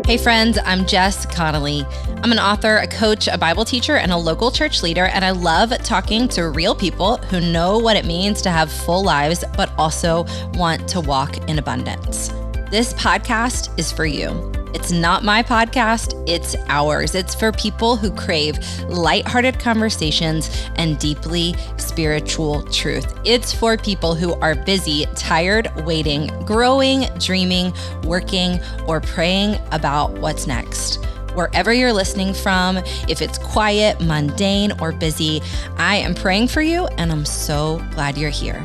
Hey friends, I'm Jess Connolly. I'm an author, a coach, a Bible teacher, and a local church leader, and I love talking to real people who know what it means to have full lives, but also want to walk in abundance. This podcast is for you. It's not my podcast, it's ours. It's for people who crave lighthearted conversations and deeply spiritual truth. It's for people who are busy, tired, waiting, growing, dreaming, working, or praying about what's next. Wherever you're listening from, if it's quiet, mundane, or busy, I am praying for you, and I'm so glad you're here.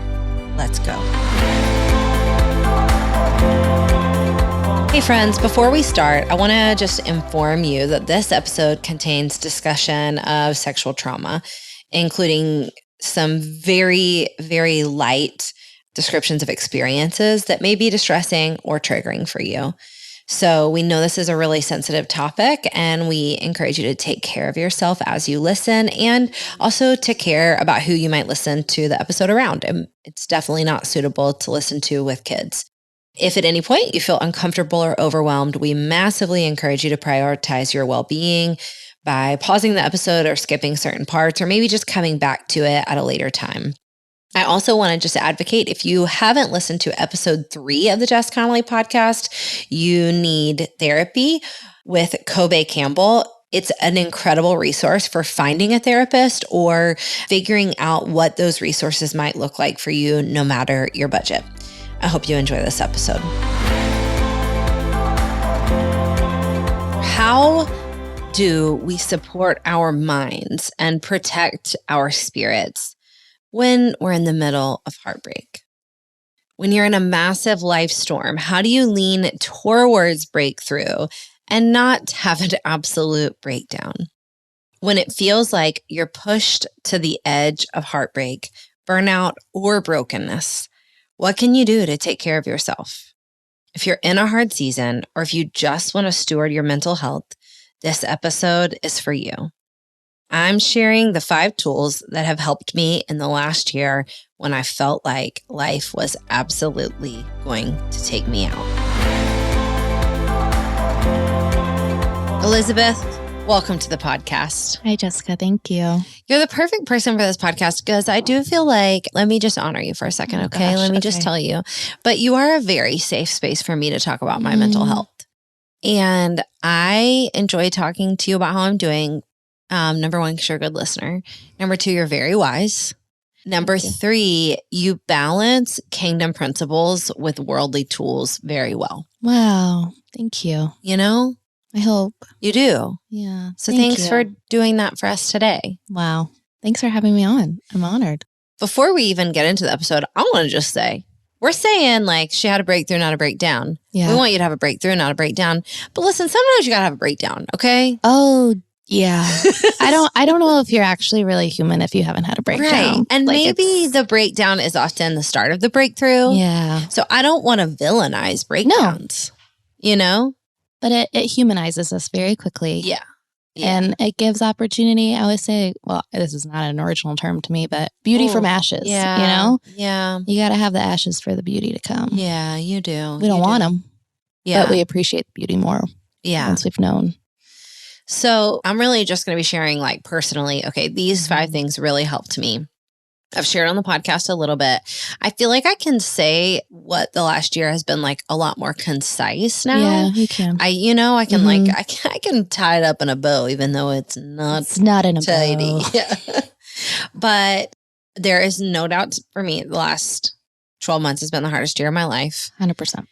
Let's go. Hey friends, before we start, I want to just inform you that this episode contains discussion of sexual trauma, including some very, very light descriptions of experiences that may be distressing or triggering for you. So we know this is a really sensitive topic, and we encourage you to take care of yourself as you listen, and also to care about who you might listen to the episode around. And it's definitely not suitable to listen to with kids. If at any point you feel uncomfortable or overwhelmed, we massively encourage you to prioritize your well-being by pausing the episode or skipping certain parts, or maybe just coming back to it at a later time. I also want to just advocate, if you haven't listened to episode 3 of the Jess Connolly podcast, you need therapy with Kobe Campbell. It's an incredible resource for finding a therapist or figuring out what those resources might look like for you, no matter your budget. I hope you enjoy this episode. How do we support our minds and protect our spirits when we're in the middle of heartbreak? When you're in a massive life storm, how do you lean towards breakthrough and not have an absolute breakdown? When it feels like you're pushed to the edge of heartbreak, burnout, or brokenness, what can you do to take care of yourself? If you're in a hard season, or if you just want to steward your mental health, this episode is for you. I'm sharing the 5 tools that have helped me in the last year when I felt like life was absolutely going to take me out. Elizabeth, welcome to the podcast. Hi, Jessica. Thank you. You're the perfect person for this podcast because I do feel like, let me just honor you for a second, okay? Let me just tell you. But you are a very safe space for me to talk about my mental health. And I enjoy talking to you about how I'm doing. Number 1, because you're a good listener. Number 2, you're very wise. Number 3, you balance kingdom principles with worldly tools very well. Wow. Thank you. You know? I hope. You do. Yeah. So thanks for doing that for us today. Wow. Thanks for having me on. I'm honored. Before we even get into the episode, I want to just say, we're saying like she had a breakthrough, not a breakdown. Yeah. We want you to have a breakthrough, not a breakdown. But listen, sometimes you got to have a breakdown, okay? Oh, yeah. I don't know if you're actually really human if you haven't had a breakdown. Right. And like maybe the breakdown is often the start of the breakthrough. Yeah. So I don't want to villainize breakdowns, you know? But it humanizes us very quickly. Yeah. And it gives opportunity. I always say, well, this is not an original term to me, but beauty from ashes, you know? Yeah. You got to have the ashes for the beauty to come. Yeah, you do. We don't want them. Yeah. But we appreciate the beauty more. Yeah. Once we've known. So I'm really just going to be sharing like personally, okay, these 5 things really helped me. I've shared on the podcast a little bit. I feel like I can say what the last year has been like a lot more concise now. Yeah, you can. I can like, I can tie it up in a bow, even though it's not in a tidy. bow. Yeah. But there is no doubt for me, the last 12 months has been the hardest year of my life. 100%.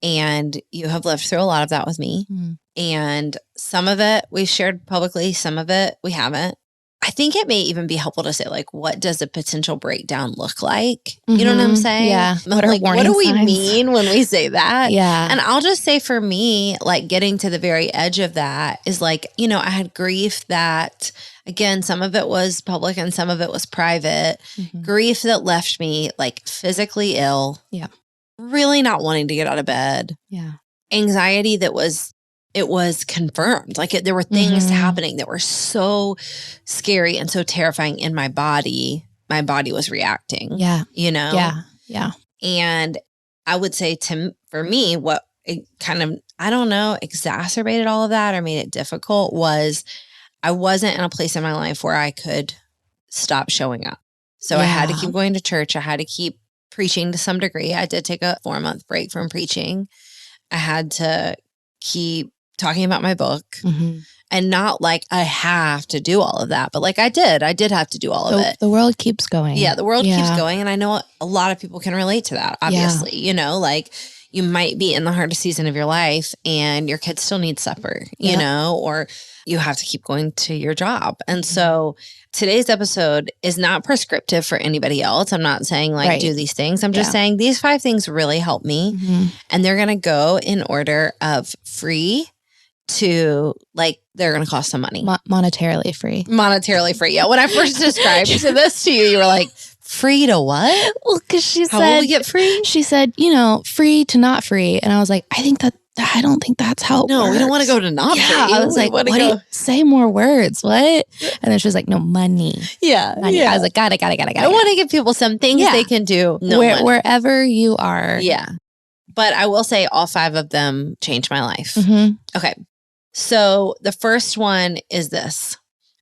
And you have lived through a lot of that with me. And some of it we've shared publicly, some of it we haven't. I think it may even be helpful to say, like, what does a potential breakdown look like? You know what I'm saying? Yeah. What do we mean when we say that? Yeah. And I'll just say for me, like getting to the very edge of that is like, you know, I had grief that, again, some of it was public and some of it was private. Grief that left me like physically ill. Yeah. Really not wanting to get out of bed. Yeah. Anxiety that was confirmed. Like there were things happening that were so scary and so terrifying in my body. My body was reacting. Yeah. You know? Yeah. Yeah. And I would say for me, what it kind of, I don't know, exacerbated all of that or made it difficult was I wasn't in a place in my life where I could stop showing up. So I had to keep going to church. I had to keep preaching to some degree. I did take a 4-month break from preaching. I had to keep talking about my book and not like I have to do all of that, but like I did have to do all of it. The world keeps going. Yeah, the world keeps going. And I know a lot of people can relate to that, obviously, you know, like you might be in the hardest season of your life and your kids still need supper, you know, or you have to keep going to your job. And so today's episode is not prescriptive for anybody else. I'm not saying like do these things. I'm just saying these 5 things really help me. And they're going to go in order of free to like, they're going to cost some money. Monetarily free. Monetarily free. Yeah. When I first described this to you, you were like, free to what? Well, because she said, how will we get free? She said, you know, free to not free. And I was like, I don't think that's how it works. We don't want to go to not free. I was like, what do you say more words? What? And then she was like, no, money. Yeah. Money. I was like, got it. I want to give people some things they can do. Wherever you are. Yeah. But I will say all 5 of them changed my life. Okay. So the first one is this.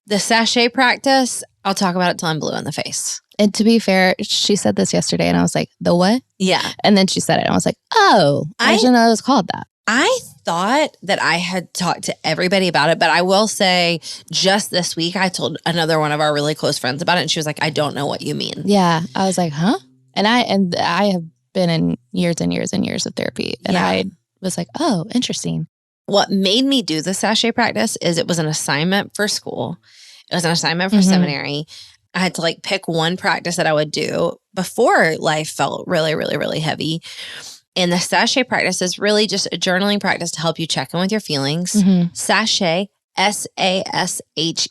The sachet practice, I'll talk about it till I'm blue in the face. And to be fair, she said this yesterday and I was like, the what? Yeah. And then she said it and I was like, oh, I didn't know it was called that. I thought that I had talked to everybody about it, but I will say just this week, I told another one of our really close friends about it. And she was like, I don't know what you mean. Yeah. I was like, huh? And I have been in years and years and years of therapy. And I was like, oh, interesting. What made me do the sachet practice is it was an assignment for school. It was an assignment for seminary. I had to like pick one practice that I would do before life felt really, really, really heavy. And the sachet practice is really just a journaling practice to help you check in with your feelings. Sachet, SASHET,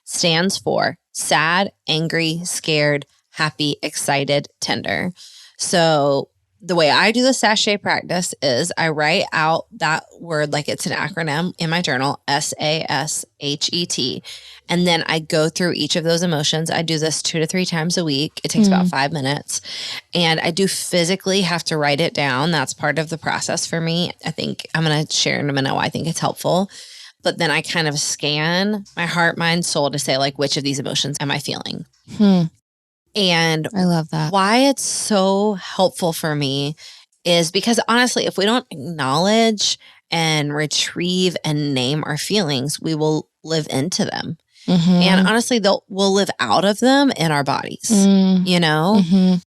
stands for sad, angry, scared, happy, excited, tender. So the way I do the sachet practice is I write out that word like it's an acronym in my journal, SASHET. And then I go through each of those emotions. I do this 2 to 3 times a week. It takes about 5 minutes. And I do physically have to write it down. That's part of the process for me. I think I'm going to share in a minute why I think it's helpful. But then I kind of scan my heart, mind, soul to say like, which of these emotions am I feeling? And I love that. Why it's so helpful for me is because honestly, if we don't acknowledge and retrieve and name our feelings, we will live into them. And honestly, we'll live out of them in our bodies, you know?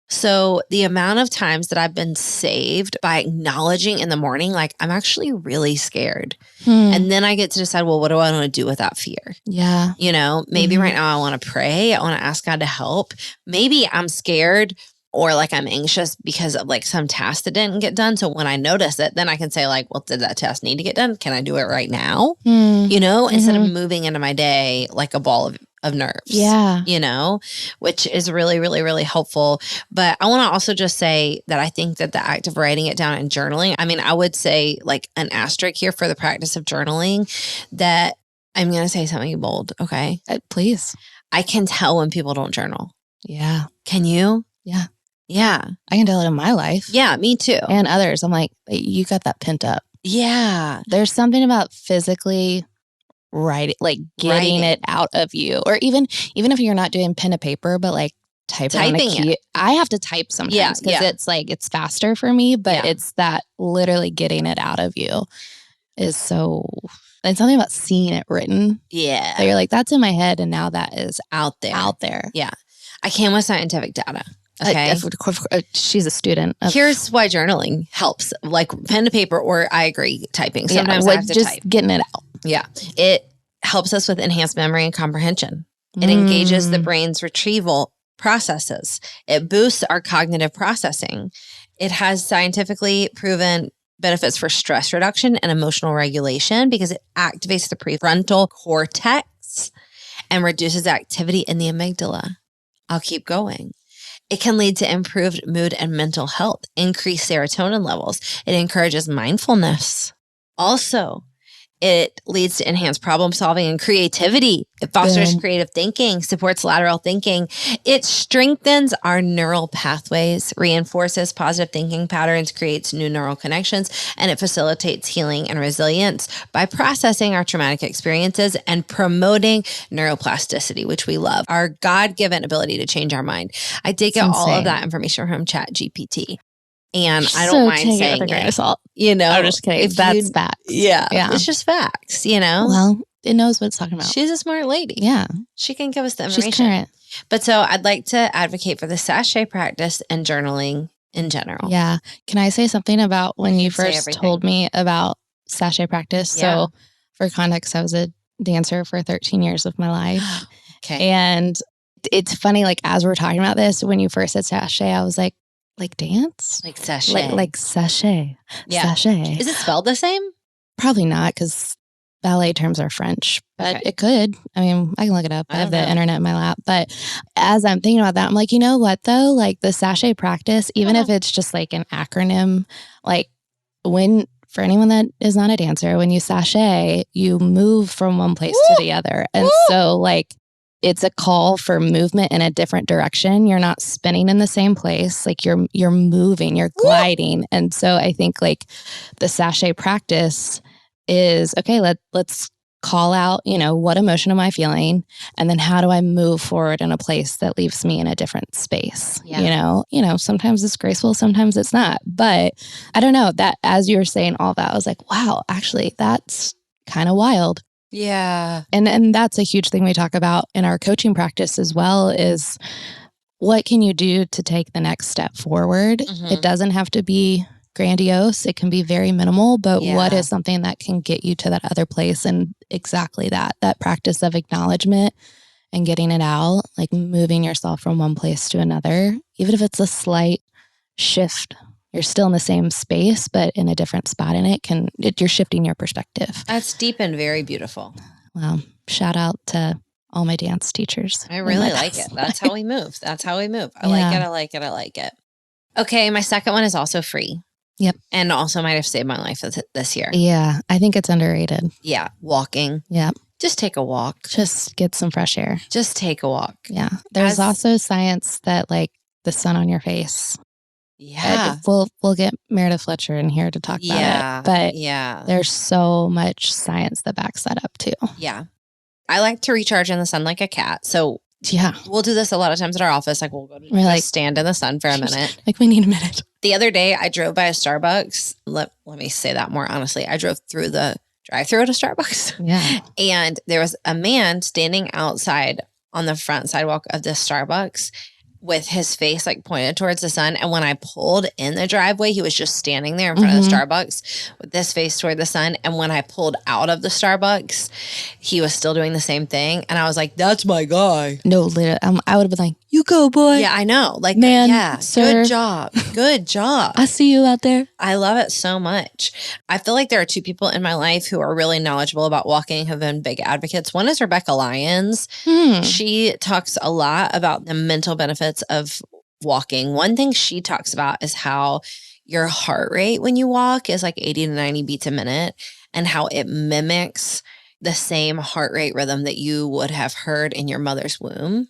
So the amount of times that I've been saved by acknowledging in the morning, like I'm actually really scared. And then I get to decide, well, what do I want to do with that fear? Yeah. You know, maybe right now I want to pray. I want to ask God to help. Maybe I'm scared or like I'm anxious because of like some task that didn't get done. So when I notice it, then I can say like, well, did that task need to get done? Can I do it right now? You know, instead of moving into my day like a ball of nerves. Yeah. You know, which is really, really, really helpful. But I want to also just say that I think that the act of writing it down and journaling, I mean, I would say like an asterisk here for the practice of journaling that I'm going to say something bold. Okay. Please. I can tell when people don't journal. Yeah. Can you? Yeah. Yeah. I can tell it in my life. Yeah, me too. And others. I'm like, you got that pent up. Yeah. There's something about physically getting it out of you. Or even if you're not doing pen to paper, but like typing it. I have to type sometimes because it's like, it's faster for me, but it's that literally getting it out of you is so, and something about seeing it written. Yeah. That you're like, that's in my head. And now that is out there. Yeah. I came with scientific data. Okay. She's a student. Here's why journaling helps, like pen to paper, or I agree, typing. Sometimes I have to type. Getting it out. Yeah. It helps us with enhanced memory and comprehension. It engages the brain's retrieval processes. It boosts our cognitive processing. It has scientifically proven benefits for stress reduction and emotional regulation because it activates the prefrontal cortex and reduces activity in the amygdala. I'll keep going. It can lead to improved mood and mental health, increased serotonin levels. It encourages mindfulness. Also, It leads to enhanced problem solving and creativity. It fosters creative thinking, supports lateral thinking. It strengthens our neural pathways, reinforces positive thinking patterns, creates new neural connections, and it facilitates healing and resilience by processing our traumatic experiences and promoting neuroplasticity, which we love, our God-given ability to change our mind. I did get all of that information from ChatGPT. And I don't mind saying it. You know, I'm just kidding. That's facts. Yeah. It's just facts, you know? Well, it knows what it's talking about. She's a smart lady. Yeah. She can give us the information. She's current. But so I'd like to advocate for the sachet practice and journaling in general. Yeah. Can I say something about when you first told me about sachet practice? Yeah. So for context, I was a dancer for 13 years of my life. Okay. And it's funny, like as we're talking about this, when you first said sachet, I was like dance? Like sachet. Like sachet. Yeah. Sachet. Is it spelled the same? Probably not, because ballet terms are French, but it could. I mean, I can look it up. I have the internet in my lap. But as I'm thinking about that, I'm like, you know what though? Like the sachet practice, even if it's just like an acronym, like for anyone that is not a dancer, when you sachet, you move from one place to the other. And so like, it's a call for movement in a different direction. You're not spinning in the same place. Like you're moving, you're gliding. And so I think like the sachet practice is, okay, let's call out, you know, what emotion am I feeling? And then how do I move forward in a place that leaves me in a different space? Yeah. You know, sometimes it's graceful, sometimes it's not. But I don't know, that as you were saying all that, I was like, wow, actually that's kind of wild. Yeah. And that's a huge thing we talk about in our coaching practice as well, is what can you do to take the next step forward? It doesn't have to be grandiose. It can be very minimal, but what is something that can get you to that other place? And exactly that practice of acknowledgement and getting it out, like moving yourself from one place to another, even if it's a slight shift. You're still in the same space, but in a different spot in it, you're shifting your perspective. That's deep and very beautiful. Well, shout out to all my dance teachers. I really like it. That's how we move. I like it. Okay, my second one is also free. Yep. And also might have saved my life this year. Yeah, I think it's underrated. Yeah, walking. Yeah. Just take a walk. Just get some fresh air. Just take a walk. Yeah. There's also science that like the sun on your face. Yeah. We'll get Meredith Fletcher in here to talk about it. But there's so much science that backs that up too. Yeah. I like to recharge in the sun like a cat. So we'll do this a lot of times at our office. Like we'll go to stand in the sun for a minute. Like we need a minute. The other day I drove by a Starbucks. Let me say that more honestly. I drove through the drive-thru at a Starbucks. Yeah. And there was a man standing outside on the front sidewalk of the Starbucks with his face like pointed towards the sun. And when I pulled in the driveway, he was just standing there in front of the Starbucks with this face toward the sun. And when I pulled out of the Starbucks, he was still doing the same thing. And I was like, that's my guy. No, literally, I would have been like, you go, boy. Yeah, I know. Like, man, sir. Good job. Good job. I see you out there. I love it so much. I feel like there are two people in my life who are really knowledgeable about walking, have been big advocates. One is Rebecca Lyons. She talks a lot about the mental benefits of walking. One thing she talks about is how your heart rate when you walk is like 80 to 90 beats a minute, and how it mimics the same heart rate rhythm that you would have heard in your mother's womb.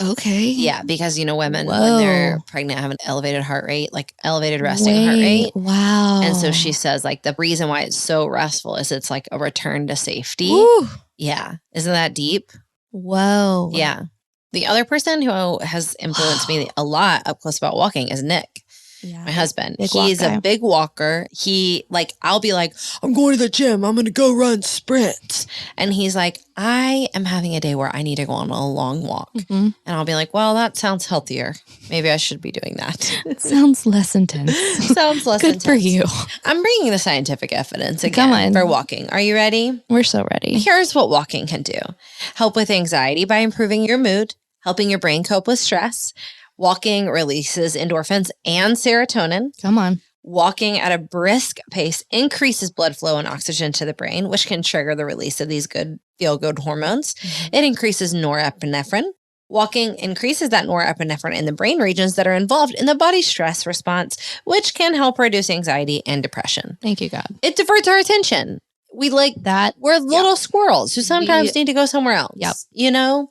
Okay. Yeah, because, you know, women, when they're pregnant, have an elevated heart rate, like elevated resting heart rate. Wow. And so she says, like, the reason why it's so restful is it's like a return to safety. Woo. Yeah. Isn't that deep? Whoa. Yeah. The other person who has influenced me a lot up close about walking is Nick. My husband. He's a big walker. I'll be like, I'm going to the gym. I'm going to go run sprints. And he's like, I am having a day where I need to go on a long walk. And I'll be like, well, that sounds healthier. Maybe I should be doing that. It sounds less intense. Sounds less intense. Good for you. I'm bringing the scientific evidence again for walking. Are you ready? We're so ready. Here's what walking can do. Help with anxiety by improving your mood, helping your brain cope with stress. Walking releases endorphins and serotonin. Come on. Walking at a brisk pace increases blood flow and oxygen to the brain, which can trigger the release of these good feel-good hormones. It increases norepinephrine. Walking increases that norepinephrine in the brain regions that are involved in the body's stress response, which can help reduce anxiety and depression. Thank you, God. It diverts our attention. we like that. We're little squirrels who sometimes need to go somewhere else. Yep. You know?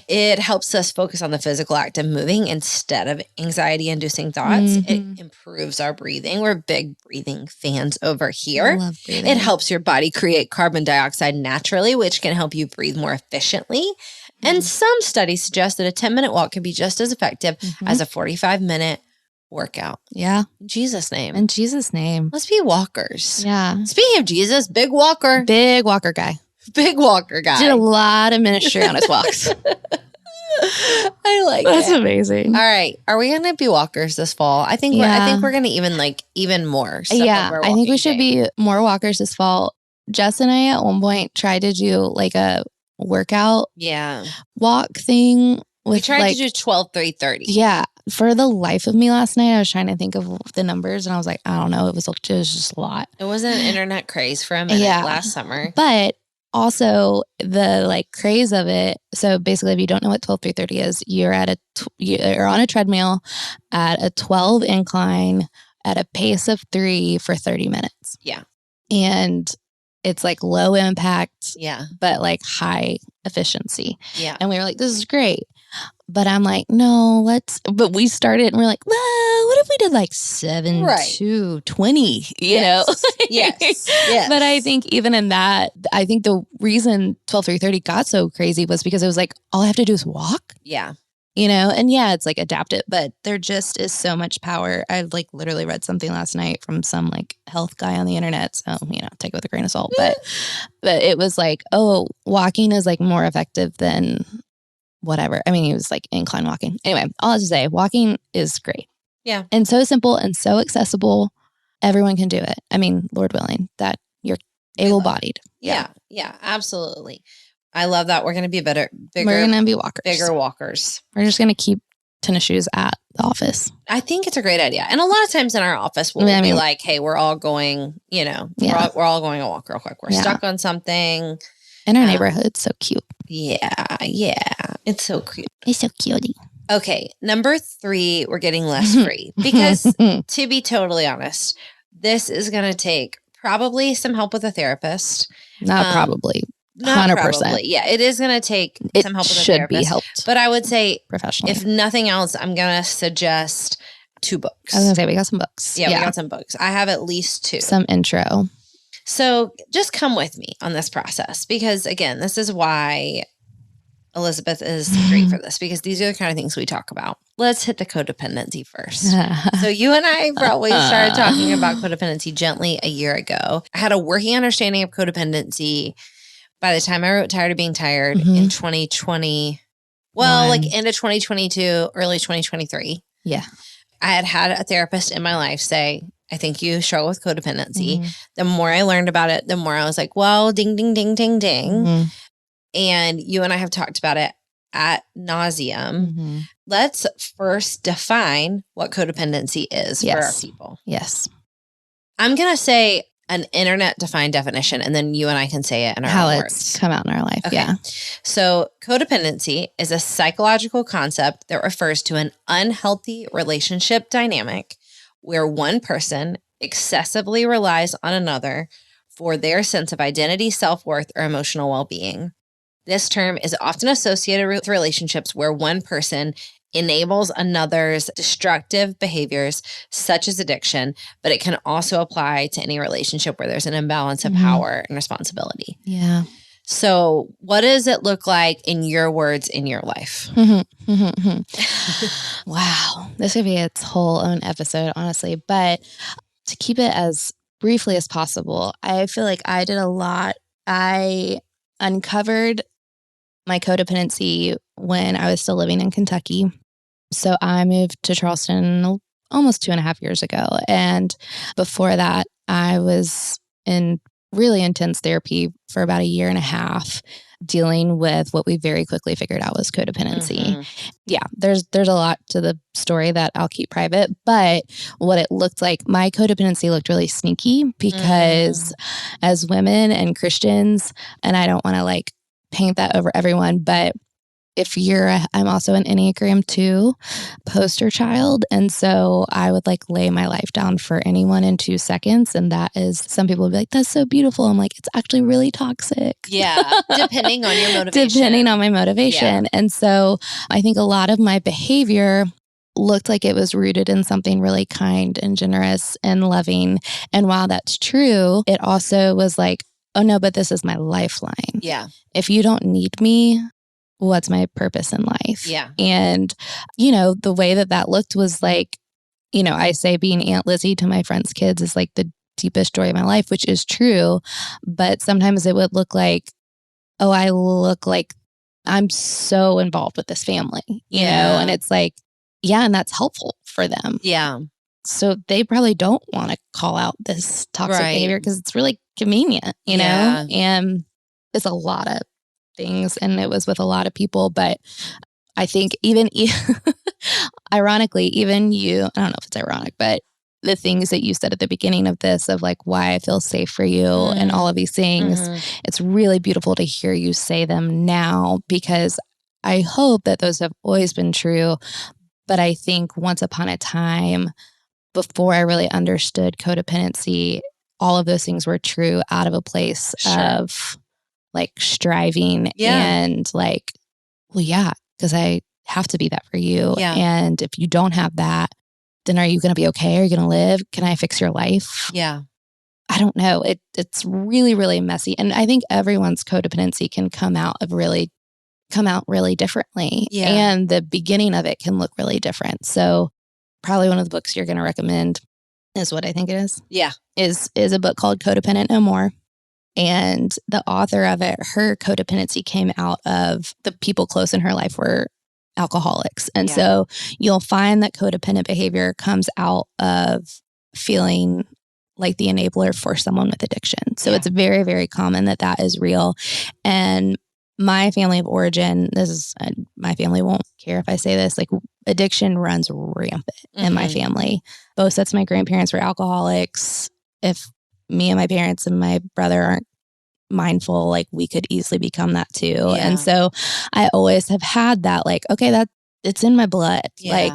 It helps us focus on the physical act of moving instead of anxiety-inducing thoughts. It improves our breathing. We're big breathing fans over here. I love breathing. It helps your body create carbon dioxide naturally, which can help you breathe more efficiently. And some studies suggest that a 10-minute walk can be just as effective as a 45-minute workout. Yeah. In Jesus' name. In Jesus' name. Let's be walkers. Yeah. Speaking of Jesus, big walker. Big walker guy. Big walker guy. Did a lot of ministry on his walks. I like That's it. amazing. All right. Are we going to be walkers this fall? I think we're going to even more. Yeah. I think we should be more walkers this fall. Jess and I at one point tried to do like a workout walk thing. We tried to do 12-3-30. Yeah. For the life of me last night, I was trying to think of the numbers and I was like, I don't know. It was just a lot. It was an internet craze for a minute last summer. But also the like craze of it. So basically, if you don't know what 12-3-30 is, you're on a treadmill at a 12 incline at a pace of 3 for 30 minutes. Yeah. And it's like low impact, but like high efficiency. Yeah. And we were like, this is great. But I'm like, no, but we started and we're like, well, what if we did like 7 to 20, you know? Yes. But I think even in that, I think the reason 12-3-30 got so crazy was because it was like, all I have to do is walk. Yeah. You know, and it's like adapt it, but there just is so much power. I like literally read something last night from some like health guy on the internet. So, take it with a grain of salt. But it was like, oh, walking is like more effective than whatever. I mean, he was like incline walking. Anyway, all I have to say, walking is great. Yeah. And so simple and so accessible. Everyone can do it. I mean, Lord willing, that you're able-bodied. Yeah, absolutely. I love that. We're going to be bigger. We're going to be walkers. Bigger walkers. We're just going to keep tennis shoes at the office. I think it's a great idea. And a lot of times in our office, we'll be like, hey, we're all going, we're all going to walk real quick. We're stuck on something. In our neighborhood, it's so cute. Yeah. It's so cute. It's so cutie. Okay. Number 3, we're getting less free. Because to be totally honest, this is going to take probably some help with a therapist. Not probably. Not 100%. Probably. Yeah, it is going to take some help with a therapist. It should be helped. But I would say, professionally, if nothing else, I'm going to suggest 2 books. I was going to say, we got some books. Yeah, we got some books. I have at least 2. Some intro. So just come with me on this process because, again, this is why Elizabeth is great for this because these are the kind of things we talk about. Let's hit the codependency first. So you and I probably started talking about codependency gently a year ago. I had a working understanding of codependency by the time I wrote Tired of Being Tired in 2020. Well, like end of 2022, early 2023. Yeah. I had a therapist in my life say, I think you struggle with codependency. The more I learned about it, the more I was like, well, ding, ding, ding, ding, ding. And you and I have talked about it ad nauseum. Let's first define what codependency is for our people. Yes. I'm going to say an internet defined definition, and then you and I can say it in our own words. How it's come out in our life. Okay. Yeah. So codependency is a psychological concept that refers to an unhealthy relationship dynamic where one person excessively relies on another for their sense of identity, self-worth, or emotional well-being. This term is often associated with relationships where one person enables another's destructive behaviors, such as addiction, but it can also apply to any relationship where there's an imbalance of power and responsibility. Yeah. So what does it look like in your words in your life? Wow. This could be its whole own episode, honestly. But to keep it as briefly as possible, I feel like I did a lot. I uncovered my codependency when I was still living in Kentucky. So I moved to Charleston almost 2.5 years ago. And before that, I was in really intense therapy for about 1.5 years, dealing with what we very quickly figured out was codependency. Yeah, there's a lot to the story that I'll keep private, but what it looked like, my codependency looked really sneaky because as women and Christians, and I don't want to like paint that over everyone, but I'm also an Enneagram 2 poster child. And so I would like lay my life down for anyone in 2 seconds. And that is, some people would be like, that's so beautiful. I'm like, it's actually really toxic. Yeah. Depending on your motivation. Depending on my motivation. Yeah. And so I think a lot of my behavior looked like it was rooted in something really kind and generous and loving. And while that's true, it also was like, oh no, but this is my lifeline. Yeah. If you don't need me, what's my purpose in life? Yeah. And, the way that looked was like, I say being Aunt Lizzie to my friends' kids is like the deepest joy of my life, which is true. But sometimes it would look like, oh, I look like I'm so involved with this family, you know? And it's like, yeah, and that's helpful for them. Yeah. So they probably don't want to call out this toxic behavior because it's really convenient, you know? And it's a lot of things, and it was with a lot of people. But I think even ironically, even you, I don't know if it's ironic, but the things that you said at the beginning of this of like why I feel safe for you and all of these things, it's really beautiful to hear you say them now, because I hope that those have always been true. But I think once upon a time, before I really understood codependency, all of those things were true out of a place of like striving and like, well, because I have to be that for you. Yeah. And if you don't have that, then are you going to be okay? Are you going to live? Can I fix your life? Yeah. I don't know. It's really, really messy. And I think everyone's codependency can come out really differently. Yeah. And the beginning of it can look really different. So probably one of the books you're going to recommend is what I think it is. Yeah. Is a book called Codependent No More. And the author of it, her codependency came out of the people close in her life were alcoholics. And so you'll find that codependent behavior comes out of feeling like the enabler for someone with addiction. So it's very, very common that is real. And my family of origin, my family won't care if I say this, like addiction runs rampant in my family. Both sets of my grandparents were alcoholics. If me and my parents and my brother aren't mindful, like we could easily become that too. Yeah. And so I always have had that, like, okay, it's in my blood. Yeah. Like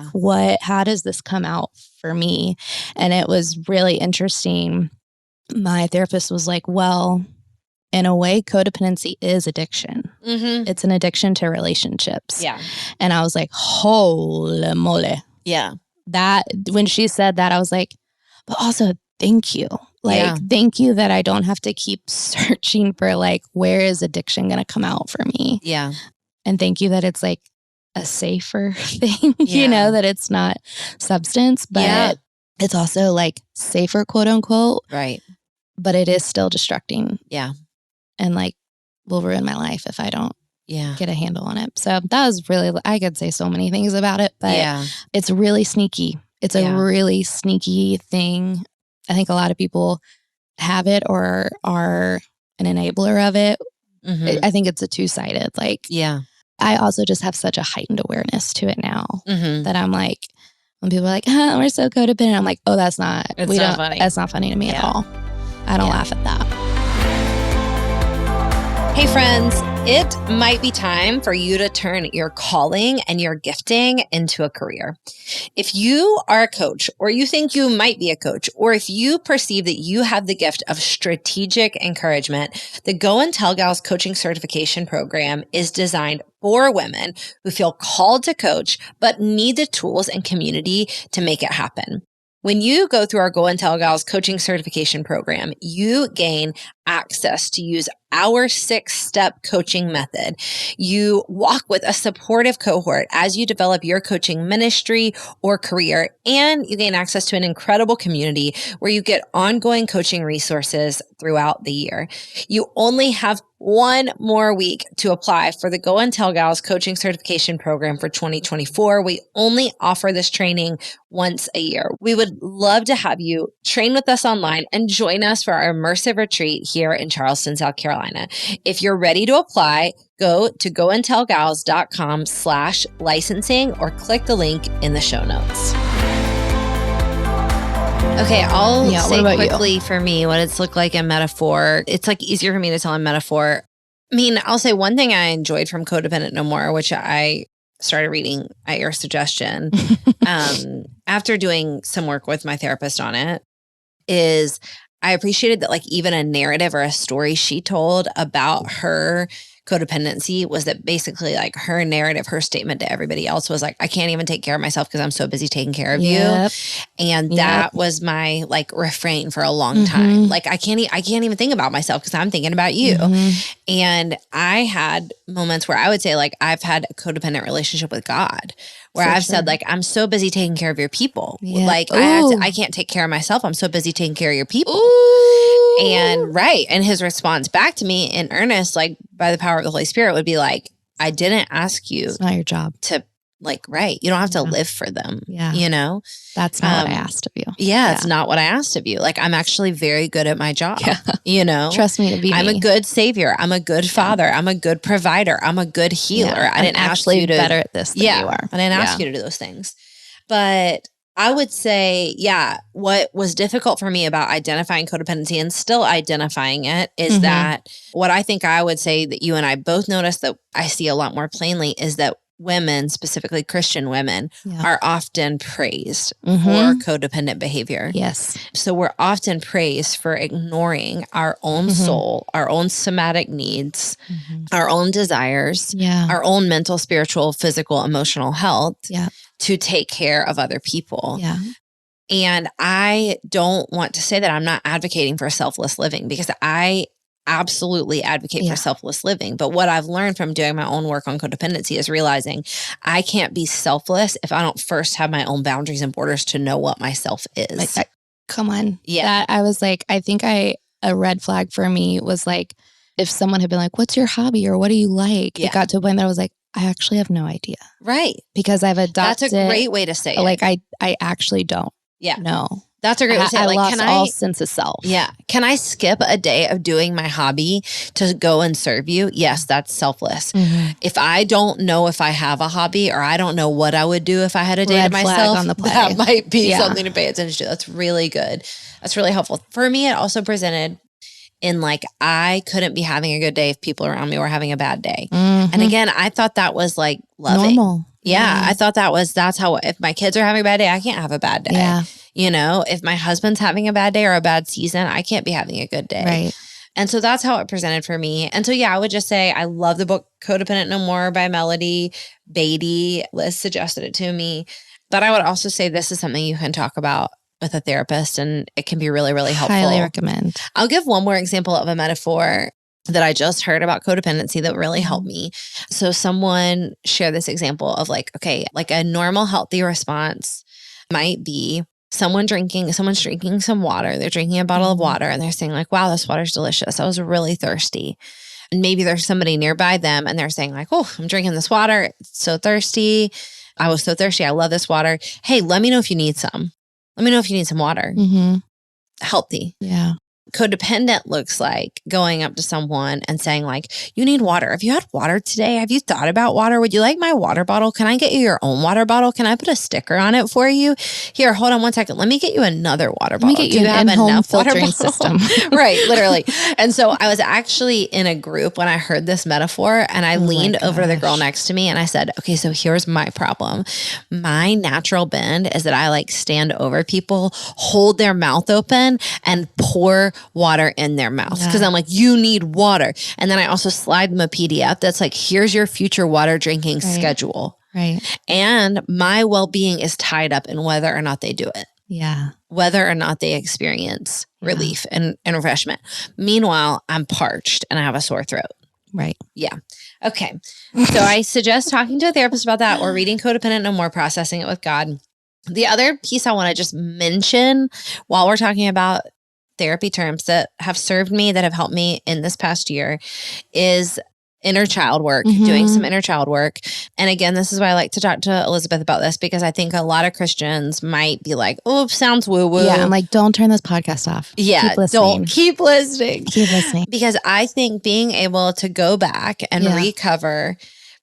how does this come out for me? And it was really interesting. My therapist was like, well, in a way, codependency is addiction. It's an addiction to relationships. Yeah. And I was like, holy moly. Yeah. That when she said that, I was like, but also thank you. Thank you that I don't have to keep searching for like, where is addiction going to come out for me? Yeah. And thank you that it's like a safer thing, that it's not substance, but it's also like safer, quote unquote. Right. But it is still destructing. Yeah. And like will ruin my life if I don't get a handle on it. So that was really, I could say so many things about it, but it's really sneaky. It's a really sneaky thing. I think a lot of people have it or are an enabler of it. I think it's a two-sided. I also just have such a heightened awareness to it now that I'm like, when people are like, we're so codependent, I'm like, oh, that's not funny. That's not funny to me at all. I don't laugh at that. Hey friends, it might be time for you to turn your calling and your gifting into a career. If you are a coach, or you think you might be a coach, or if you perceive that you have the gift of strategic encouragement, the Go and Tell Gals Coaching Certification Program is designed for women who feel called to coach, but need the tools and community to make it happen. When you go through our Go and Tell Gals Coaching Certification Program, you gain access to use our 6-step coaching method. You walk with a supportive cohort as you develop your coaching ministry or career, and you gain access to an incredible community where you get ongoing coaching resources throughout the year. You only have one more week to apply for the Go and Tell Gals Coaching Certification Program for 2024. We only offer this training once a year. We would love to have you train with us online and join us for our immersive retreat here in Charleston, South Carolina. If you're ready to apply, go to goandtellgals.com/licensing or click the link in the show notes. Okay, I'll say quickly for me what it's looked like in metaphor. It's like easier for me to tell in metaphor. I mean, I'll say one thing I enjoyed from Codependent No More, which I started reading at your suggestion, after doing some work with my therapist on it, is I appreciated that like even a narrative or a story she told about her codependency was that basically like her narrative, her statement to everybody else was like, I can't even take care of myself because I'm so busy taking care of you. And that was my like refrain for a long time. Like I can't even think about myself because I'm thinking about you. And I had moments where I would say like I've had a codependent relationship with God where I've said like, I'm so busy taking care of your people. Like I can't take care of myself. I'm so busy taking care of your people. And and his response back to me in earnest, like by the power of the Holy Spirit would be like, I didn't ask you. It's not your job to like, you don't have to live for them. You know, that's not what I asked of you. It's not what I asked of you. Like, I'm actually very good at my job. You know, trust me to be I'm a good savior. I'm a good father. I'm a good provider. I'm a good healer. I didn't actually ask you to better at this than you are. I didn't ask you to do those things. But I would say, what was difficult for me about identifying codependency and still identifying it is that what I think I would say that you and I both notice that I see a lot more plainly is that women, specifically Christian women, are often praised for codependent behavior. Yes. So we're often praised for ignoring our own soul, our own somatic needs, our own desires, our own mental, spiritual, physical, emotional health to take care of other people. And I don't want to say that I'm not advocating for selfless living because I absolutely advocate for selfless living. But what I've learned from doing my own work on codependency is realizing I can't be selfless if I don't first have my own boundaries and borders to know what myself is. Come on. That I was like, I think a red flag for me was like, if someone had been like, what's your hobby or what do you like? It got to a point that I was like, I actually have no idea. Right. Because I've adopted. That's a great way to say it. Like, I actually don't know. That's a great way to say it. I like, lost all sense of self. Yeah. Can I skip a day of doing my hobby to go and serve you? Yes, that's selfless. If I don't know if I have a hobby or I don't know what I would do if I had a day to myself, on the play. That might be something to pay attention to. That's really good. That's really helpful. For me, it also presented in like, I couldn't be having a good day if people around me were having a bad day. And again, I thought that was like loving. Normal. I thought that's how, if my kids are having a bad day, I can't have a bad day. You know, if my husband's having a bad day or a bad season, I can't be having a good day. Right. And so that's how it presented for me. And so, I would just say, I love the book Codependent No More by Melody Beatty. Liz suggested it to me. But I would also say this is something you can talk about with a therapist and it can be really, really helpful. Highly recommend. I'll give one more example of a metaphor that I just heard about codependency that really helped me. So someone shared this example of like, okay, like a normal healthy response might be someone's drinking some water. They're drinking a bottle of water and they're saying like, wow, this water's delicious. I was really thirsty. And maybe there's somebody nearby them and they're saying like, oh, I'm drinking this water. It's so thirsty. I was so thirsty. I love this water. Hey, let me know if you need some. Let me know if you need some water. Healthy. Yeah. Codependent looks like going up to someone and saying like, you need water. Have you had water today? Have you thought about water? Would you like my water bottle? Can I get you your own water bottle? Can I put a sticker on it for you? Here, hold on one second. Let me get you another water bottle. Let me get you an in-home filtering system. Right, literally. And so I was actually in a group when I heard this metaphor and I leaned over to the girl next to me and I said, okay, so here's my problem. My natural bend is that I like stand over people, hold their mouth open and pour water in their mouth because I'm like, you need water. And then I also slide them a PDF that's like, here's your future water drinking schedule. Right. And my well-being is tied up in whether or not they do it. Yeah. Whether or not they experience relief and refreshment. Meanwhile, I'm parched and I have a sore throat. Right. Yeah. Okay. So I suggest talking to a therapist about that or reading Codependent No More, processing it with God. The other piece I want to just mention while we're talking about therapy terms that have served me, that have helped me in this past year is inner child work, doing some inner child work. And again, this is why I like to talk to Elizabeth about this because I think a lot of Christians might be like, oh, sounds woo-woo. Yeah, I'm like, don't turn this podcast off. Yeah, keep listening. Keep listening. Because I think being able to go back and recover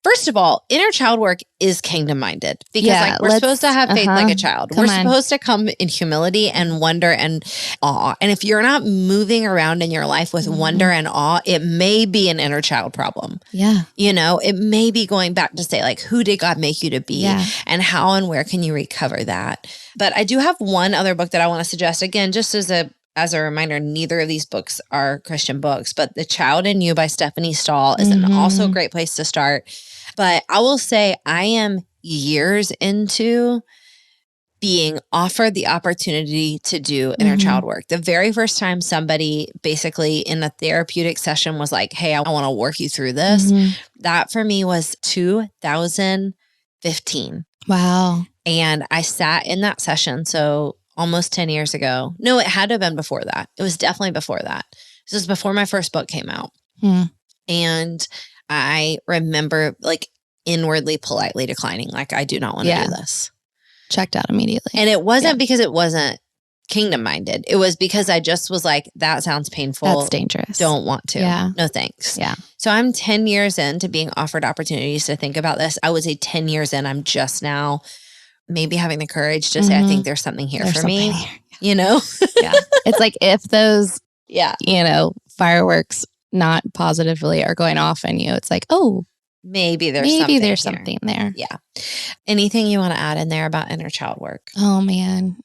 First of all, inner child work is kingdom minded because like we're supposed to have faith like a child. We're supposed to come in humility and wonder and awe. And if you're not moving around in your life with wonder and awe, it may be an inner child problem. Yeah. You know, it may be going back to say like, who did God make you to be and how and where can you recover that? But I do have one other book that I want to suggest again, just as a reminder, neither of these books are Christian books, but The Child in You by Stephanie Stahl is also a great place to start. But I will say I am years into being offered the opportunity to do inner child work. The very first time somebody basically in a therapeutic session was like, hey, I want to work you through this. That for me was 2015. Wow. And I sat in that session. So almost 10 years ago. No, it had to have been before that. It was definitely before that. This was before my first book came out. And I remember like inwardly, politely declining, like, I do not want to do this. Checked out immediately. And it wasn't because it wasn't kingdom minded. It was because I just was like, that sounds painful. That's dangerous. Don't want to. Yeah. No thanks. Yeah. So I'm 10 years into being offered opportunities to think about this. I would say 10 years in, I'm just now maybe having the courage to say, I think there's something here for me, you know? It's like if those, you know, fireworks not positively are going off in you, it's like, oh, maybe there's something there. Yeah. Anything you want to add in there about inner child work? Oh, man.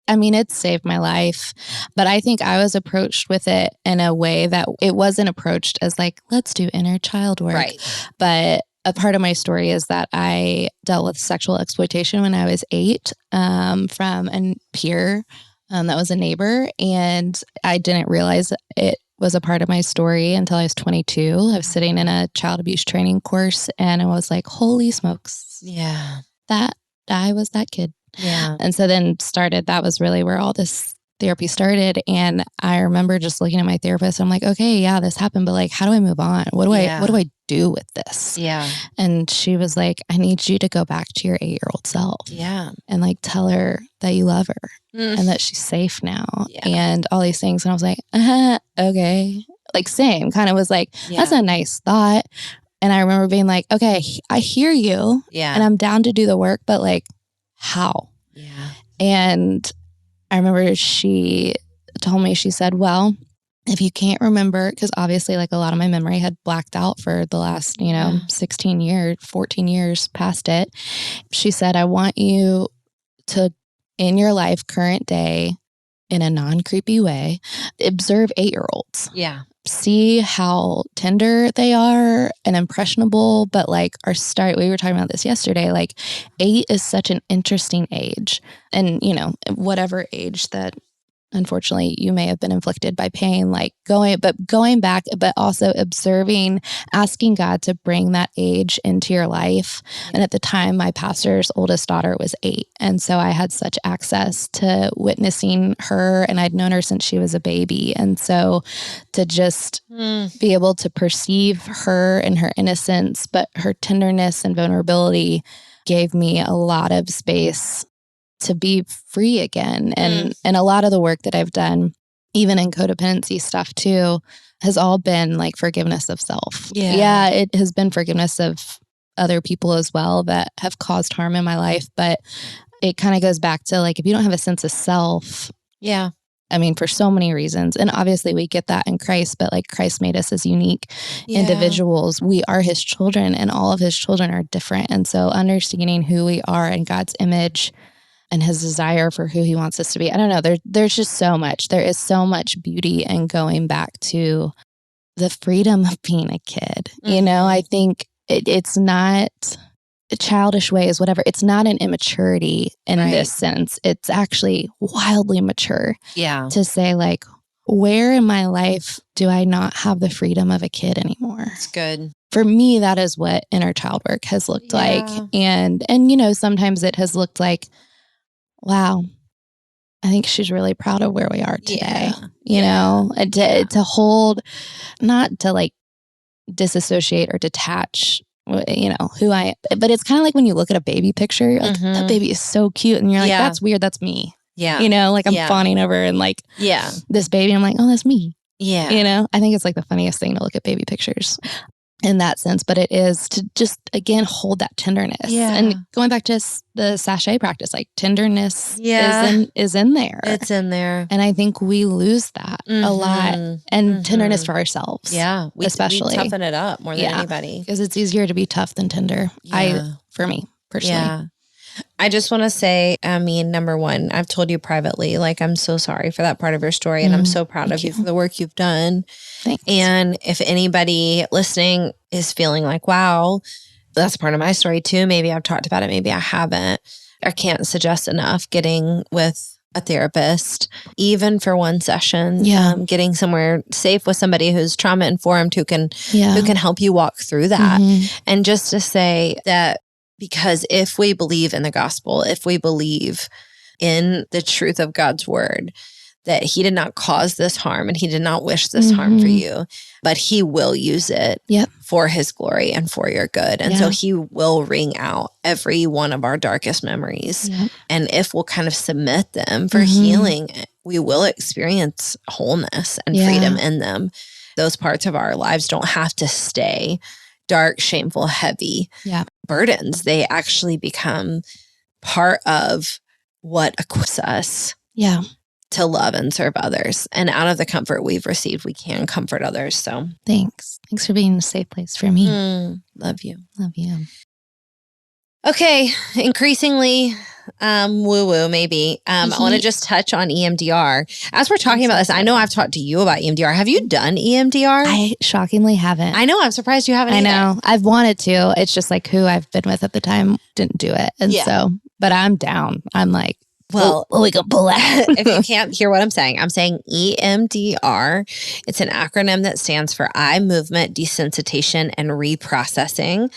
I mean, it saved my life, but I think I was approached with it in a way that it wasn't approached as like, let's do inner child work. Right. But a part of my story is that I dealt with sexual exploitation when I was 8 from a peer that was a neighbor. And I didn't realize it was a part of my story until I was 22. I was sitting in a child abuse training course and I was like, holy smokes. Yeah. That I was that kid. Yeah. And so then that was really where all this therapy started. And I remember just looking at my therapist. I'm like, okay, yeah, this happened, but like, how do I move on? What do I do with this? Yeah. And she was like, I need you to go back to your 8-year-old self. Yeah. And like, tell her that you love her and that she's safe now and all these things. And I was like, okay. Like same kind of was like, that's a nice thought. And I remember being like, okay, I hear you and I'm down to do the work, but like, how? Yeah. And I remember she told me, she said, well, if you can't remember, because obviously like a lot of my memory had blacked out for the last, 16 years, 14 years past it. She said, I want you to, in your life, current day, in a non-creepy way, observe 8-year-olds. Yeah. See how tender they are and impressionable, but like we were talking about this yesterday, like 8 is such an interesting age. And, whatever age that unfortunately you may have been inflicted by pain, like going back, but also observing, asking God to bring that age into your life. And at the time, my pastor's oldest daughter was 8. And so I had such access to witnessing her, and I'd known her since she was a baby. And so to just be able to perceive her and her innocence, but her tenderness and vulnerability gave me a lot of space to be free again. And a lot of the work that I've done, even in codependency stuff too, has all been like forgiveness of self. Yeah, it has been forgiveness of other people as well that have caused harm in my life. But it kind of goes back to like, if you don't have a sense of self, I mean, for so many reasons. And obviously we get that in Christ, but like Christ made us as unique individuals. We are his children and all of his children are different. And so understanding who we are in God's image and his desire for who he wants us to be. I don't know. There's just so much. There is so much beauty in going back to the freedom of being a kid. I think it's not childish ways, whatever. It's not an immaturity in this sense. It's actually wildly mature. Yeah. To say like, where in my life do I not have the freedom of a kid anymore? It's good. For me, that is what inner child work has looked like. And sometimes it has looked like, wow, I think she's really proud of where we are today, and to hold, not to like disassociate or detach, who I, but it's kind of like when you look at a baby picture, like that baby is so cute and you're like, that's weird. That's me. Yeah. Like I'm fawning over and like, this baby, I'm like, oh, that's me. Yeah. I think it's like the funniest thing to look at baby pictures. in that sense, but it is to just, again, hold that tenderness. Yeah. And going back to the sachet practice, like tenderness is in there. It's in there. And I think we lose that a lot. And tenderness for ourselves. Yeah. We toughen it up more than anybody. Because it's easier to be tough than tender. For me personally. Yeah. I just want to say, number one, I've told you privately, like, I'm so sorry for that part of your story. And I'm so proud of you for the work you've done. Thanks. And if anybody listening is feeling like, wow, that's part of my story too. Maybe I've talked about it. Maybe I haven't. I can't suggest enough getting with a therapist, even for one session, getting somewhere safe with somebody who's trauma informed, who can help you walk through that. And just to say that, because if we believe in the gospel, if we believe in the truth of God's word, that he did not cause this harm and he did not wish this harm for you, but he will use it for his glory and for your good. And so he will wring out every one of our darkest memories. And if we'll kind of submit them for healing, we will experience wholeness and freedom in them. Those parts of our lives don't have to stay dark, shameful, heavy burdens. They actually become part of what equips us to love and serve others. And out of the comfort we've received, we can comfort others. So thanks for being a safe place for me. Love you. Love you. Okay. Increasingly woo-woo, maybe. I want to just touch on EMDR. As we're talking about this, I know I've talked to you about EMDR. Have you done EMDR? I shockingly haven't. I know. I'm surprised you haven't either. I know. I've wanted to. It's just like who I've been with at the time didn't do it. And so, but I'm down. I'm like, well, we can pull out. If you can't hear what I'm saying EMDR. It's an acronym that stands for eye movement desensitization and reprocessing.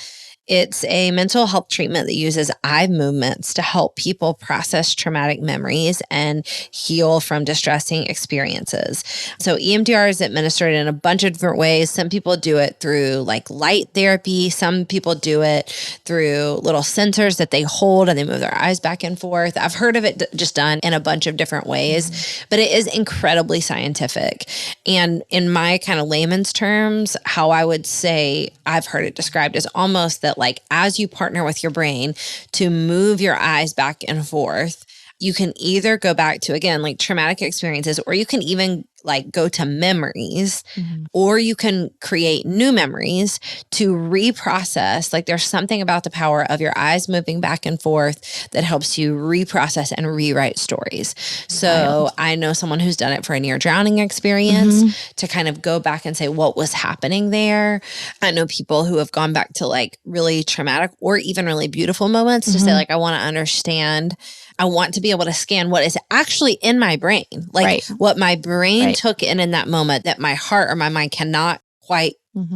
It's a mental health treatment that uses eye movements to help people process traumatic memories and heal from distressing experiences. So EMDR is administered in a bunch of different ways. Some people do it through like light therapy. Some people do it through little sensors that they hold and they move their eyes back and forth. I've heard of it just done in a bunch of different ways, but it is incredibly scientific. And in my kind of layman's terms, how I would say I've heard it described is almost that, like, as you partner with your brain to move your eyes back and forth, you can either go back to, again, like traumatic experiences, or you can even like go to memories, or you can create new memories to reprocess. Like there's something about the power of your eyes moving back and forth that helps you reprocess and rewrite stories. So I know someone who's done it for a near drowning experience to kind of go back and say what was happening there. I know people who have gone back to like really traumatic or even really beautiful moments to say like, I want to understand. I want to be able to scan what is actually in my brain, like what my brain took in that moment that my heart or my mind cannot quite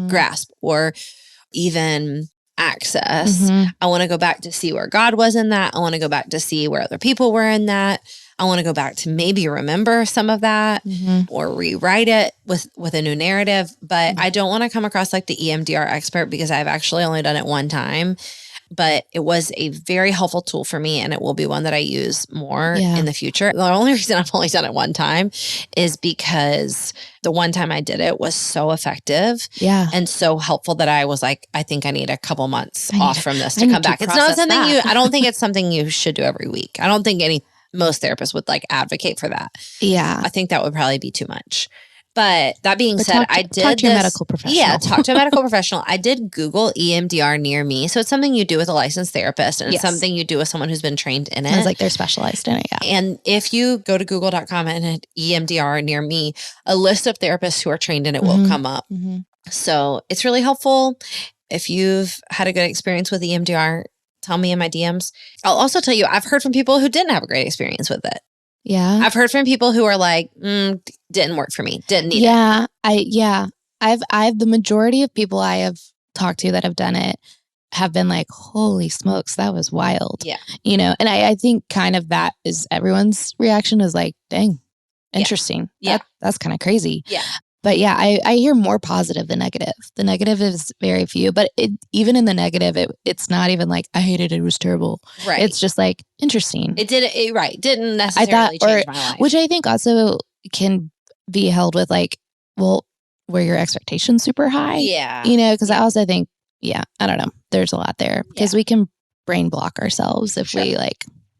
grasp or even access. I want to go back to see where God was in that. I want to go back to see where other people were in that. I want to go back to maybe remember some of that or rewrite it with a new narrative. But I don't want to come across like the EMDR expert because I've actually only done it one time. But it was a very helpful tool for me, and it will be one that I use more in the future. The only reason I've only done it one time is because the one time I did it was so effective and so helpful that I was like, I think I need a couple months off from this to come back. It's not something I don't think it's something you should do every week. I don't think most therapists would like advocate for that. Yeah. I think that would probably be too much. But that being said, talk to your medical professional. Yeah, talk to a medical professional. I did Google EMDR near me. So it's something you do with a licensed therapist, and it's something you do with someone who's been trained in it. Sounds like they're specialized in it, And if you go to google.com and hit EMDR near me, a list of therapists who are trained in it will come up. So it's really helpful. If you've had a good experience with EMDR, tell me in my DMs. I'll also tell you, I've heard from people who didn't have a great experience with it. Yeah. I've heard from people who are like, didn't work for me. Didn't need it. I've the majority of people I have talked to that have done it have been like, holy smokes, that was wild. Yeah. You know, and I think kind of that is everyone's reaction is like, dang, interesting. Yeah. That's kind of crazy. Yeah. But yeah, I hear more positive than negative. The negative is very few, but even in the negative, it's not even like, I hated it, it was terrible. Right. It's just like, interesting. Didn't necessarily change my life. Which I think also can be held with like, well, were your expectations super high? Yeah. Because I also think, I don't know. There's a lot there because we can brain block ourselves if we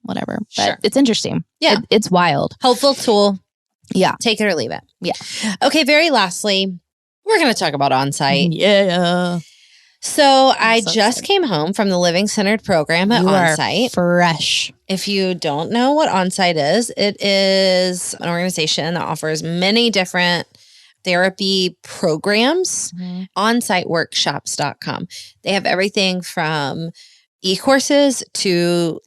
whatever. But it's interesting. Yeah. It's wild. Helpful tool. Yeah. Take it or leave it. Yeah. Okay. Very lastly, we're going to talk about on-site. Yeah. So I just came home from the Living Centered program at On-Site. Fresh. If you don't know what On-Site is, it is an organization that offers many different therapy programs. OnSiteWorkshops.com. They have everything from e-courses to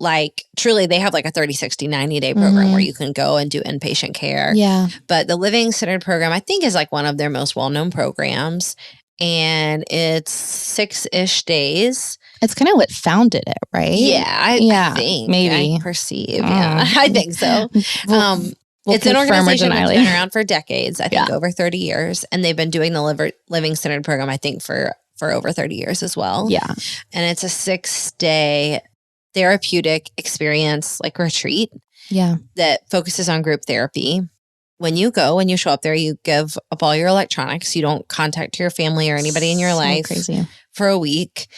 truly they have a 30, 60, 90-day program where you can go and do inpatient care. Yeah. But the Living Centered program, I think, is one of their most well-known programs. And it's 6-ish days. It's kind of what founded it, right? Yeah, I think. Maybe. I perceive. Yeah, I think so. It's an organization that's been around for decades, I think over 30 years. And they've been doing the Living Centered program, I think, for over 30 years as well. Yeah. And it's a 6-day therapeutic experience, retreat. Yeah. That focuses on group therapy. When you show up there, you give up all your electronics. You don't contact your family or anybody in your life for a week.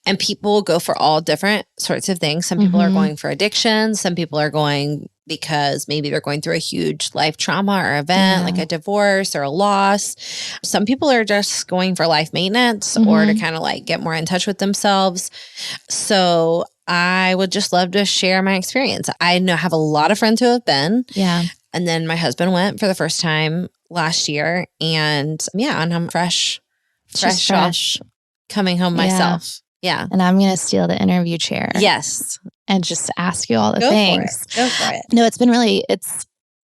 And people go for all different sorts of things. Some people are going for addiction. Some people are going because maybe they're going through a huge life trauma or event, like a divorce or a loss. Some people are just going for life maintenance or to kind of get more in touch with themselves. So I would just love to share my experience. I have a lot of friends who have been. Yeah. And then my husband went for the first time last year. And and I'm fresh off coming home myself. Yeah. And I'm going to steal the interview chair. Yes. And just ask you all the things. Go for it. No, it's been really,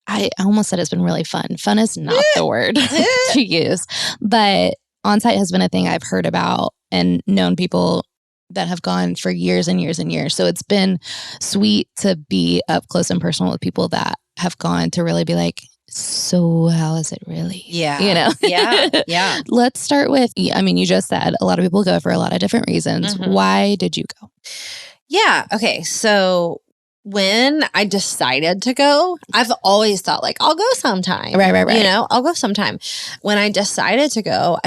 I almost said it's been really fun. Fun is not the word to use. But on-site has been a thing I've heard about and known people that have gone for years and years and years. So it's been sweet to be up close and personal with people that have gone to really be so how is it really? Yeah. Yeah. Let's start with, you just said a lot of people go for a lot of different reasons. Why did you go? Yeah. Okay. So when I decided to go, I've always thought I'll go sometime. Right. I'll go sometime. When I decided to go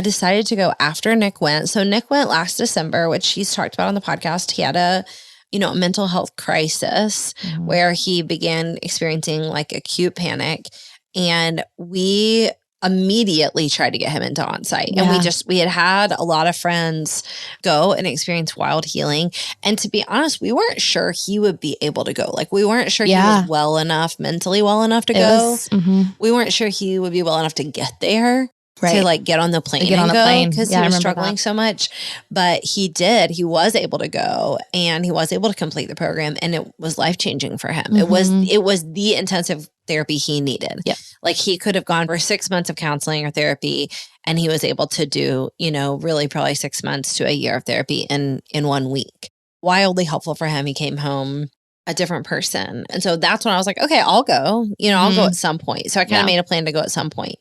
after Nick went. So Nick went last December, which he's talked about on the podcast. He had a mental health crisis where he began experiencing acute panic. And we immediately tried to get him into on-site. And we had a lot of friends go and experience wild healing. And to be honest, we weren't sure he would be able to go. We weren't sure he was mentally well enough to go. We weren't sure he would be well enough to get there. To get on the plane and go because he was struggling so much. But he did. He was able to go and he was able to complete the program and it was life-changing for him. It was the intensive therapy he needed. Yeah. He could have gone for 6 months of counseling or therapy and he was able to do, really probably 6 months to a year of therapy in 1 week. Wildly helpful for him. He came home a different person. And so that's when I was like, okay, I'll go. I'll go at some point. So I kind of made a plan to go at some point.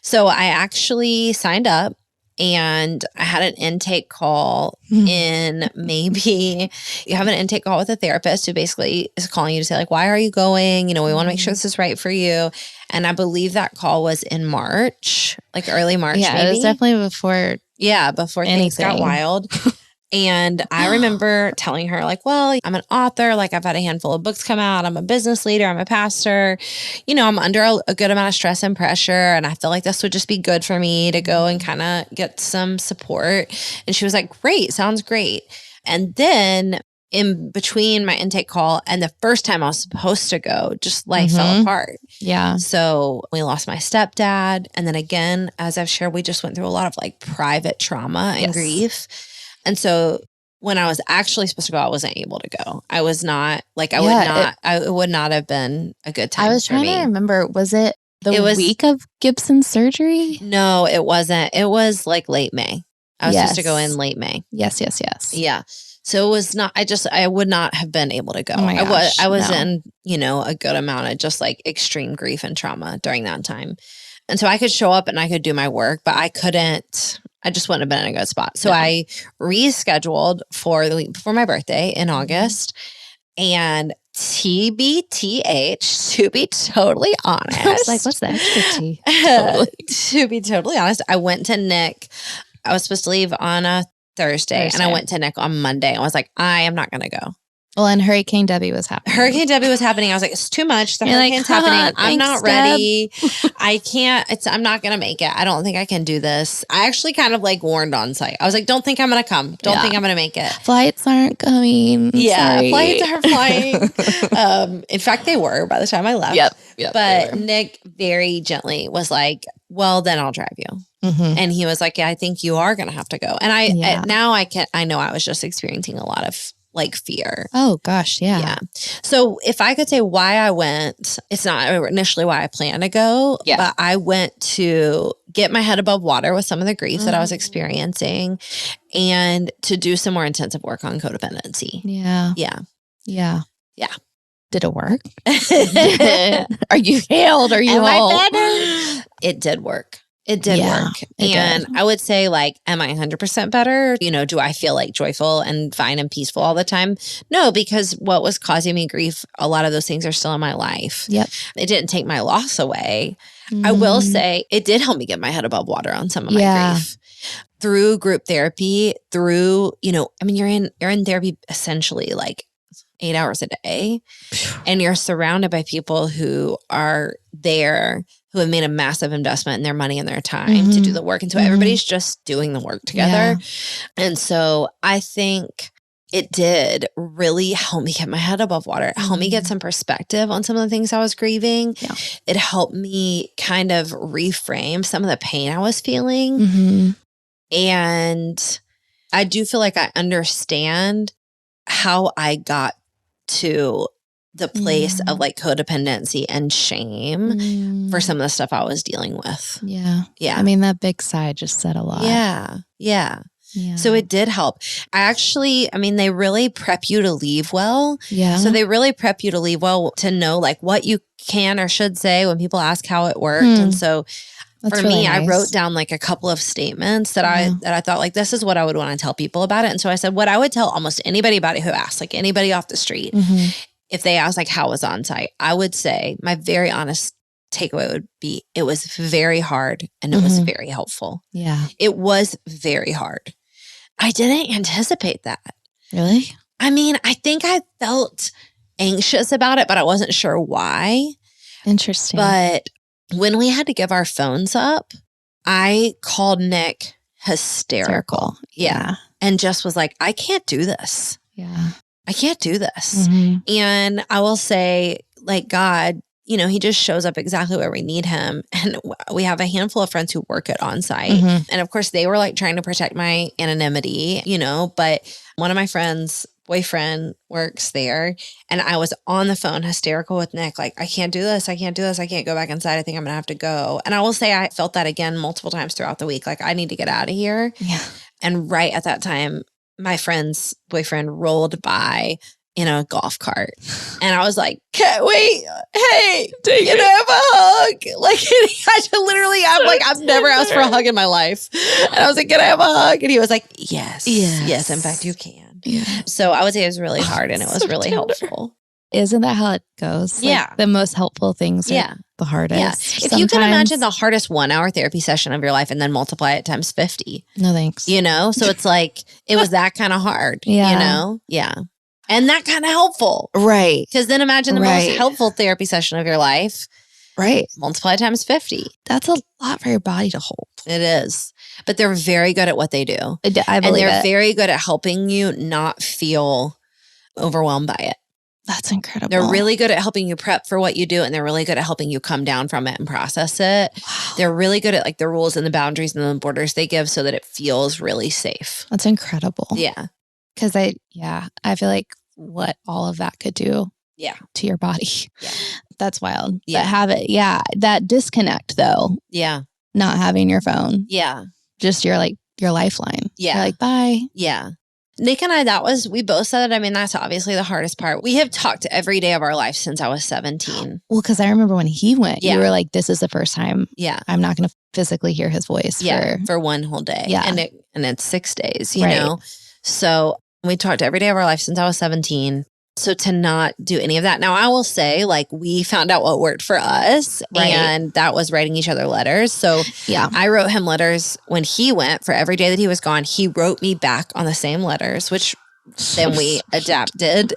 So I actually signed up and I had an intake call in maybe you have an intake call with a therapist who basically is calling you to say why are you going? We want to make sure this is right for you. And I believe that call was in March, early March. Yeah, maybe. It was definitely before. Yeah, before things got wild. And I remember telling her well, I'm an author. I've had a handful of books come out. I'm a business leader. I'm a pastor. I'm under a good amount of stress and pressure. And I feel this would just be good for me to go and kind of get some support. And she was great. Sounds great. And then in between my intake call and the first time I was supposed to go, just life fell apart. Yeah. So we lost my stepdad. And then again, as I've shared, we just went through a lot of private trauma and grief. And so when I was actually supposed to go, I wasn't able to go. I was not it would not have been a good time. I was trying to remember, was it week of Gibson's surgery? No, it wasn't. It was late May. I was supposed to go in late May. Yes. Yeah. So it was not, I would not have been able to go. Oh my gosh, I was in, a good amount of just extreme grief and trauma during that time. And so I could show up and I could do my work, but I just wouldn't have been in a good spot. So I rescheduled for the week before my birthday in August. And TBTH, to be totally honest. I was like, what's the extra T? Totally. To be totally honest, I went to Nick. I was supposed to leave on a Thursday. And I went to Nick on Monday. I was like, I am not going to go. Well, and Hurricane Debbie was happening. I was like, it's too much. The hurricane's happening. I'm not ready. I can't. I'm not going to make it. I don't think I can do this. I actually kind of like warned on site. I was like, don't think I'm going to come. Don't think I'm going to make it. Flights aren't coming. Yeah, Sorry. flights aren't flying. In fact, they were by the time I left. Yep. But Nick very gently was like, well, then I'll drive you. Mm-hmm. And he was like, yeah, I think you are going to have to go. And I know I was just experiencing a lot of like fear. Oh gosh. Yeah. Yeah. So if I could say why I went, it's not initially why I planned to go, but I went to get my head above water with some of the grief that I was experiencing and to do some more intensive work on codependency. Yeah. Yeah. Yeah. Yeah. Did it work? Are you healed? Are you whole? It did work. It did work. And I would say like, am I 100% better? You know, do I feel like joyful and fine and peaceful all the time? No, because what was causing me grief, a lot of those things are still in my life. Yep. It didn't take my loss away. I will say it did help me get my head above water on some of my grief. Through group therapy, through, you know, I mean, you're in therapy essentially like 8 hours a day and you're surrounded by people who are there who have made a massive investment in their money and their time to do the work. And so everybody's just doing the work together. Yeah. And so I think it did really help me get my head above water. It helped me get some perspective on some of the things I was grieving. Yeah. It helped me kind of reframe some of the pain I was feeling. And I do feel like I understand how I got to the place of like codependency and shame for some of the stuff I was dealing with. Yeah. Yeah. I mean, that big sigh just said a lot. Yeah. Yeah. So it did help. They really prep you to leave well. Yeah. So they really prep you to leave well to know like what you can or should say when people ask how it worked. And so that's for me, nice. I wrote down like a couple of statements that I thought like, this is what I would want to tell people about it. And so I said, what I would tell almost anybody about it who asked, like anybody off the street, if they asked like, how was on site? I would say my very honest takeaway would be, it was very hard and it was very helpful. Yeah. It was very hard. I didn't anticipate that. Really? I mean, I think I felt anxious about it, but I wasn't sure why. Interesting. But when we had to give our phones up, I called Nick hysterical. Yeah. And just was like, I can't do this. Yeah. I can't do this. And I will say, like, God, you know, he just shows up exactly where we need him. And we have a handful of friends who work at on-site. And of course, they were like trying to protect my anonymity, you know, but one of my friends' boyfriend works there. And I was on the phone hysterical with Nick, like, I can't do this. I can't do this. I can't go back inside. I think I'm going to have to go. And I will say I felt that again multiple times throughout the week. Like, I need to get out of here. Yeah. And right at that time, my friend's boyfriend rolled by in a golf cart. And I was like, wait, hey, can I have a hug? Like, I've never asked for a hug in my life. And I was like, can I have a hug? And he was like, yes. In fact, you can. Yeah. So I would say it was really hard and it was really helpful. Isn't that how it goes? Like, the most helpful things are the hardest. Yeah. If you can imagine the hardest 1 hour therapy session of your life and then multiply it times 50. No thanks. You know? So it's like, it was that kind of hard, you know? Yeah. And that kind of helpful. Right. Because then imagine the most helpful therapy session of your life. Right. Multiply times 50. That's a lot for your body to hold. It is. But they're very good at what they do. I believe and they're very good at helping you not feel overwhelmed by it. That's incredible. They're really good at helping you prep for what you do. And they're really good at helping you come down from it and process it. Wow. They're really good at like the rules and the boundaries and the borders they give so that it feels really safe. That's incredible. Yeah. Because I feel like what all of that could do to your body. Yeah. That's wild. Yeah. That disconnect though. Yeah. Not having your phone. Yeah. Just your lifeline. Yeah. You're like, bye. Yeah. Nick and I, we both said it. I mean, that's obviously the hardest part. We have talked every day of our life since I was 17. Well, because I remember when he went, you were like, this is the first time I'm not going to physically hear his voice for one whole day. Yeah. And it's 6 days, you know? So we talked every day of our life since I was 17. So to not do any of that. Now, I will say, like, we found out what worked for us, and that was writing each other letters. So I wrote him letters when he went. For every day that he was gone, he wrote me back on the same letters, which then we adapted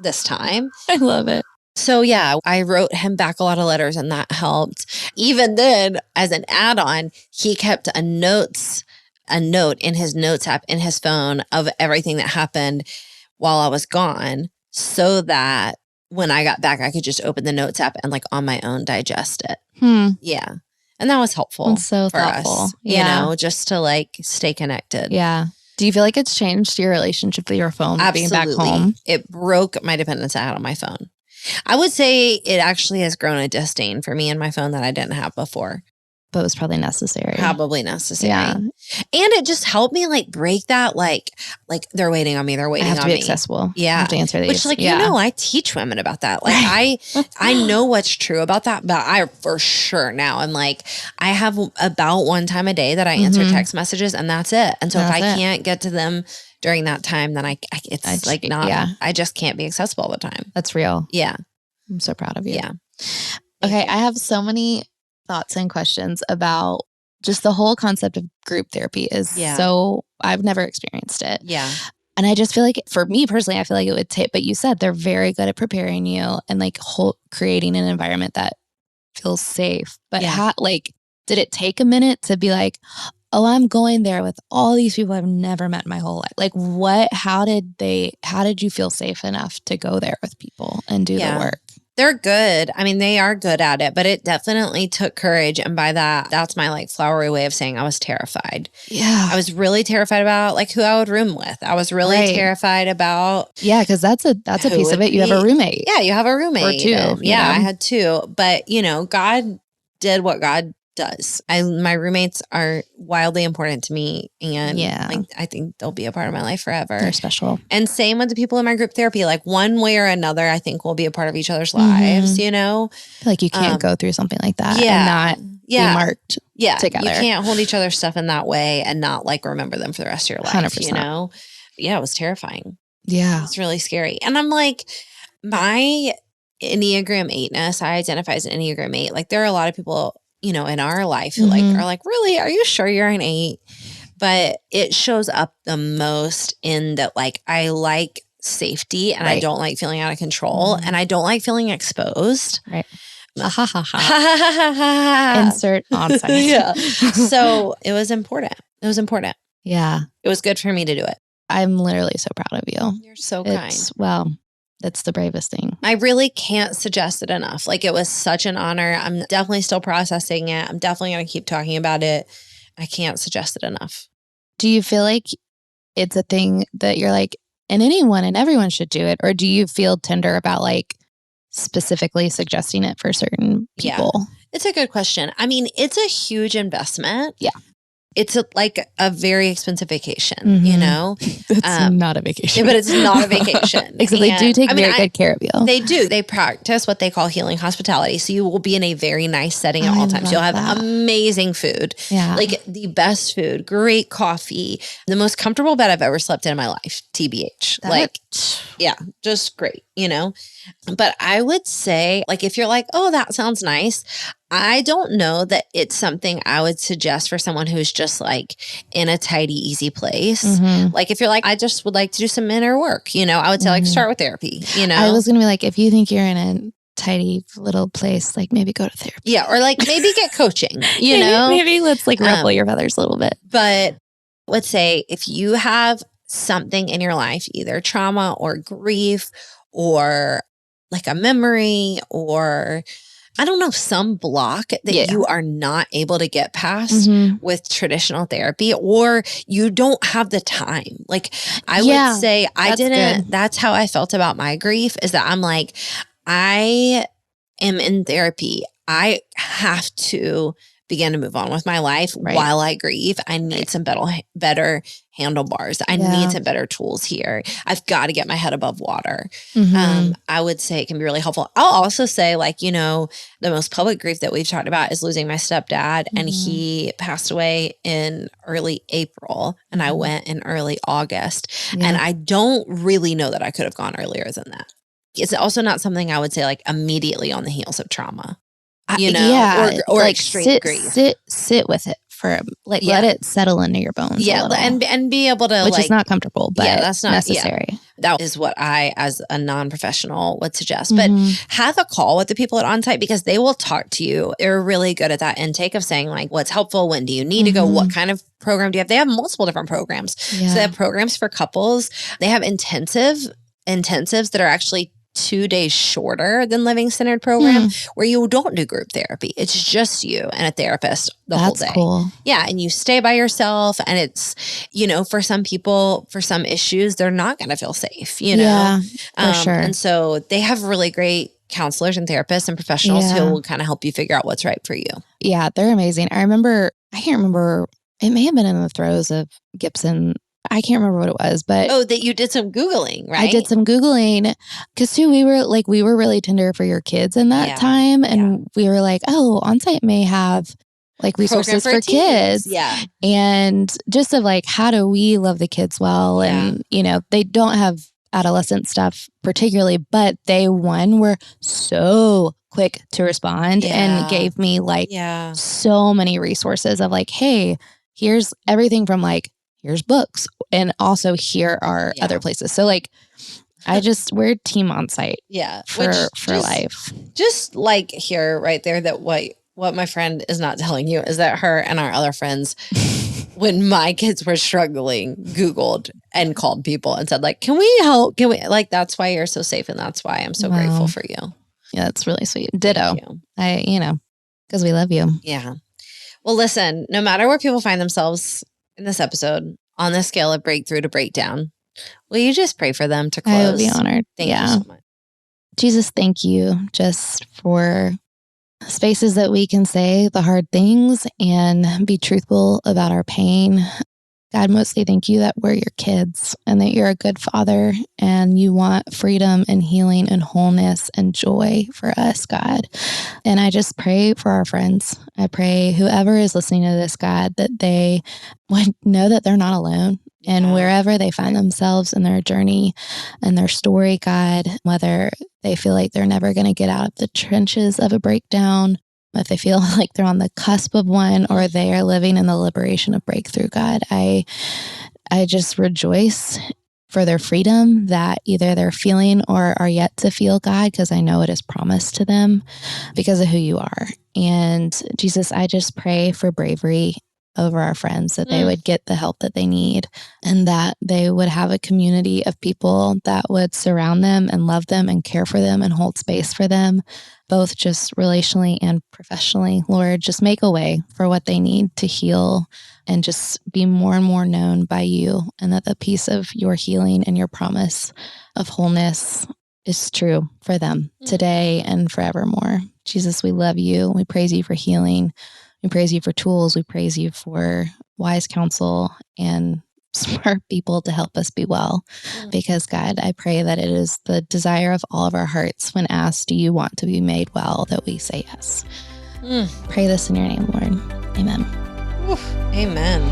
this time. I love it. So yeah, I wrote him back a lot of letters, and that helped. Even then, as an add-on, he kept a note in his notes app in his phone of everything that happened while I was gone, so that when I got back, I could just open the notes app and like on my own digest it. Yeah. And that was helpful. That's so for thoughtful. Us, you know, just to like stay connected. Yeah. Do you feel like it's changed your relationship with your phone being back home? It broke my dependence I had on my phone. I would say it actually has grown a disdain for me and my phone that I didn't have before. But it was probably necessary. Probably necessary. Yeah. And it just helped me like break that, like they're waiting on me. They're waiting on me. I have to be accessible. Yeah. I have to answer these. Which, like, you know, I teach women about that. Like I know what's true about that, but I for sure now I'm like, I have about one time a day that I answer text messages, and that's it. And so if I can't get to them during that time, then I just can't be accessible all the time. That's real. Yeah. I'm so proud of you. Yeah. Okay. I have so many thoughts and questions about just the whole concept of group therapy so I've never experienced it. Yeah. And I just feel like for me personally, I feel like it would take, but you said they're very good at preparing you and like creating an environment that feels safe. But did it take a minute to be like, oh, I'm going there with all these people I've never met in my whole life? Like how did you feel safe enough to go there with people and do the work? They're good. I mean, they are good at it, but it definitely took courage. And by that's my like flowery way of saying I was terrified. Yeah. I was really terrified about like who I would room with. I was really terrified about. Yeah. Cause that's a piece of it. You have a roommate. Yeah. You have a roommate. Or two. Yeah. I had two, but you know, God did what God does. My roommates are wildly important to me, and like, I think they'll be a part of my life forever. They're special. And same with the people in my group therapy. Like one way or another, I think we'll be a part of each other's lives. You know, like you can't go through something like that and not be marked together. You can't hold each other's stuff in that way and not like remember them for the rest of your life. 100%. You know, it was terrifying. Yeah, it's really scary. And I'm like, my Enneagram 8-ness, I identify as an Enneagram 8. Like there are a lot of people, you know, in our life who like are like, really, are you sure you're an 8? But it shows up the most in that, like, I like safety and I don't like feeling out of control and I don't like feeling exposed. Right. Insert on site. Yeah. So it was important. It was important. Yeah. It was good for me to do it. I'm literally so proud of you. You're so kind. Well, that's the bravest thing. I really can't suggest it enough. Like it was such an honor. I'm definitely still processing it. I'm definitely going to keep talking about it. I can't suggest it enough. Do you feel like it's a thing that you're like, and anyone and everyone should do it? Or do you feel tender about like specifically suggesting it for certain people? Yeah. It's a good question. I mean, it's a huge investment. Yeah. It's like a very expensive vacation, you know? It's not a vacation. But it's not a vacation. Except they do take very good care of you. They do. They practice what they call healing hospitality. So you will be in a very nice setting at all times. You'll have amazing food. Yeah. Like the best food, great coffee, the most comfortable bed I've ever slept in my life, TBH. Yeah, just great, you know? But I would say, like, if you're like, oh, that sounds nice, I don't know that it's something I would suggest for someone who's just like in a tidy, easy place. Like if you're like, I just would like to do some inner work, you know, I would say like start with therapy, you know. I was going to be like, if you think you're in a tidy little place, like maybe go to therapy. Yeah. Or like maybe get coaching, you know. Maybe let's like ruffle your feathers a little bit. But let's say if you have something in your life, either trauma or grief or like a memory or I don't know, some block that you are not able to get past with traditional therapy, or you don't have the time. Like I would say that's how I felt about my grief, is that I'm like, I am in therapy. I have to begin to move on with my life while I grieve. I need some better handlebars. I need some better tools here. I've got to get my head above water. I would say it can be really helpful. I'll also say, like, you know, the most public grief that we've talked about is losing my stepdad. And he passed away in early April and I went in early August. And I don't really know that I could have gone earlier than that. It's also not something I would say like immediately on the heels of trauma, or like extreme grief. Sit with it for let it settle into your bones. Yeah, and be able to, which is not comfortable, but that's not necessary. Yeah. That is what I, as a non-professional, would suggest. But have a call with the people at Onsite, because they will talk to you. They're really good at that intake of saying like, what's helpful? When do you need to go? What kind of program do you have? They have multiple different programs. Yeah. So they have programs for couples. They have intensives that are actually 2 days shorter than Living Centered program, where you don't do group therapy. It's just you and a therapist the whole day. That's cool. Yeah. And you stay by yourself, and it's, for some people, for some issues, they're not going to feel safe, Yeah, for sure. And so they have really great counselors and therapists and professionals who will kind of help you figure out what's right for you. Yeah, they're amazing. I can't remember, it may have been in the throes of Gibson. I can't remember what it was, but that you did some Googling, right? I did some Googling because too, we were really tender for your kids in that time. And we were like, Onsite may have like resources for kids. Yeah. And just of like, how do we love the kids well? And, they don't have adolescent stuff particularly, but they were so quick to respond and gave me like so many resources of like, hey, here's everything from like, here's books, and also here are other places. So like, we're team Onsite. Yeah. For life. Just like here, right there, that what my friend is not telling you is that her and our other friends, when my kids were struggling, Googled and called people and said like, can we help? Can we, like, that's why you're so safe. And that's why I'm so grateful for you. Yeah. That's really sweet. Ditto. Because we love you. Yeah. Well, listen, no matter where people find themselves in this episode, on the scale of breakthrough to breakdown, will you just pray for them to close? I would be honored. Thank you so much. Jesus, thank you just for spaces that we can say the hard things and be truthful about our pain. God, mostly thank you that we're your kids and that you're a good father and you want freedom and healing and wholeness and joy for us, God. And I just pray for our friends. I pray whoever is listening to this, God, that they would know that they're not alone. And wherever they find themselves in their journey and their story, God, whether they feel like they're never going to get out of the trenches of a breakdown, if they feel like they're on the cusp of one, or they are living in the liberation of breakthrough, God, I just rejoice for their freedom that either they're feeling or are yet to feel, God, because I know it is promised to them because of who you are. And Jesus, I just pray for bravery over our friends, that they would get the help that they need, and that they would have a community of people that would surround them and love them and care for them and hold space for them, both just relationally and professionally. Lord, just make a way for what they need to heal and just be more and more known by you, and that the peace of your healing and your promise of wholeness is true for them today and forevermore. Jesus, we love you. We praise you for healing. We praise you for tools. We praise you for wise counsel and smart people to help us be well. Because God, I pray that it is the desire of all of our hearts when asked, do you want to be made well, that we say yes. Pray this in your name, Lord. Amen. Oof. Amen.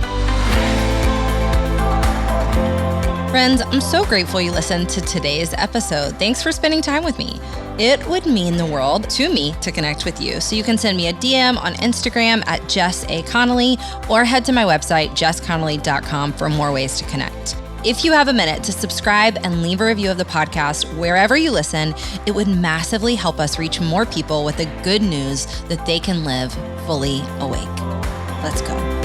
Friends, I'm so grateful you listened to today's episode. Thanks for spending time with me. It would mean the world to me to connect with you. So you can send me a DM on Instagram at Jess A. Connolly, or head to my website, jessconnolly.com, for more ways to connect. If you have a minute to subscribe and leave a review of the podcast wherever you listen, it would massively help us reach more people with the good news that they can live fully awake. Let's go.